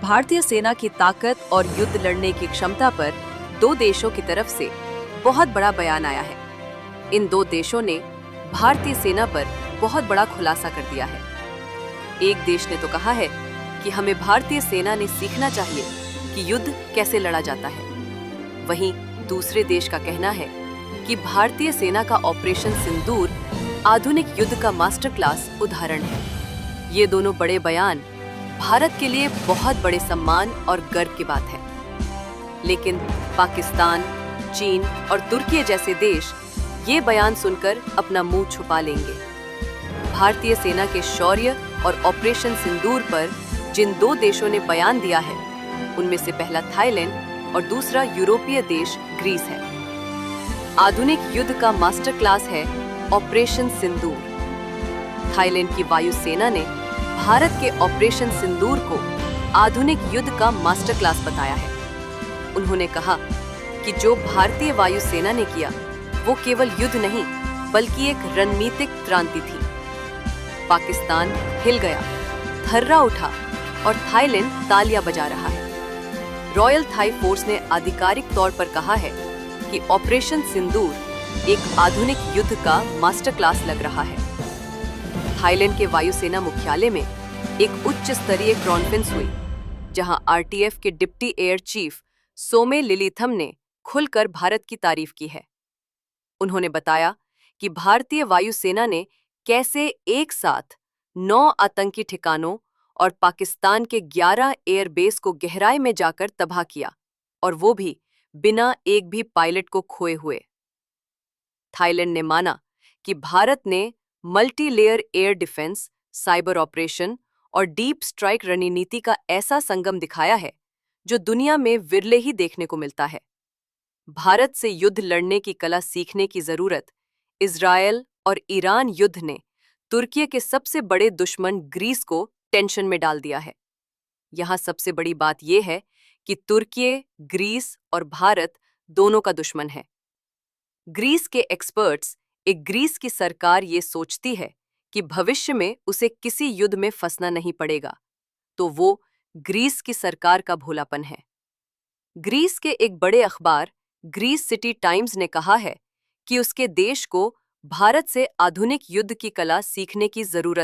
भारतीय सेना की ताकत और युद्ध लड़ने की क्षमता पर दो देशों की तरफ से बहुत बड़ा बयान आया है। इन दो देशों ने भारतीय सेना पर बहुत बड़ा खुलासा कर दिया है। एक देश ने तो कहा है कि हमें भारतीय सेना ने सीखना चाहिए कि युद्ध कैसे लड़ा जाता है। वहीं दूसरे देश का कहना है कि भारतीय सेना का ऑपरेशन सिंदूर आधुनिक युद्ध का मास्टर क्लास उदाहरण है। ये दोनों बड़े बयान भारत के लिए बहुत बड़े सम्मान और गर्व की बात है। लेकिन पाकिस्तान, चीन और तुर्की जैसे देश ये बयान सुनकर अपना मुंह छुपा लेंगे। भारतीय सेना के शौर्य और ऑपरेशन सिंदूर पर जिन दो देशों ने बयान दिया है, उनमें से पहला थाईलैंड और दूसरा यूरोपीय देश ग्रीस है। आधुनिक युद्ध का मास्टर क्लास है ऑपरेशन सिंदूर। थाईलैंड की वायुसेना ने भारत के ऑपरेशन सिंदूर को आधुनिक युद्ध का मास्टर क्लास बताया है। उन्होंने कहा कि जो भारतीय वायुसेना ने किया वो केवल युद्ध नहीं बल्कि एक रणनीतिक क्रांति थी। पाकिस्तान हिल गया, थर्रा उठा और थाईलैंड तालियां बजा रहा है। रॉयल थाई फोर्स ने आधिकारिक तौर पर कहा है कि ऑपरेशन सिंदूर एक आधुनिक युद्ध का मास्टर क्लास लग रहा है। थाईलैंड के वायुसेना मुख्यालय में एक उच्च स्तरीय कॉन्फ्रेंस हुई, जहां आरटीएफ के डिप्टी एयर चीफ सोमे लिलिथम ने खुलकर भारत की तारीफ की है। उन्होंने बताया कि भारतीय वायुसेना ने कैसे एक साथ 9 आतंकी ठिकानों और पाकिस्तान के 11 एयरबेस को गहराई में जाकर तबाह किया, और वो भी बिना एक भी पायलट को खोए हुए। थाईलैंड ने माना कि भारत ने multi layer air defence, cyber operation और डीप स्ट्राइक रणनीति का ऐसा संगम दिखाया है जो दुनिया में विरले ही देखने को मिलता है। भारत से युद्ध लड़ने की कला सीखने की जरूरत इजरायल और ईरान युद्ध ने तुर्की के सबसे बड़े दुश्मन ग्रीस को टेंशन में डाल दिया है। यहाँ सबसे बड़ी बात यह है कि तुर्की, ग्रीस और भारत दोनों का दुश्मन है। ग्रीस के एक्सपर्ट्स, एक ग्रीस की सरकार ये सोचती है कि भविष्य में उसे किसी युद्ध में फंसना नहीं पड़ेगा, तो वो ग्रीस की सरकार का भोलापन है। ग्रीस के एक बड़े अखबार ग्रीस सिटी टाइम्स ने कहा है कि उसके देश को भारत से आधुनिक युद्ध की कला सीखने की जरूरत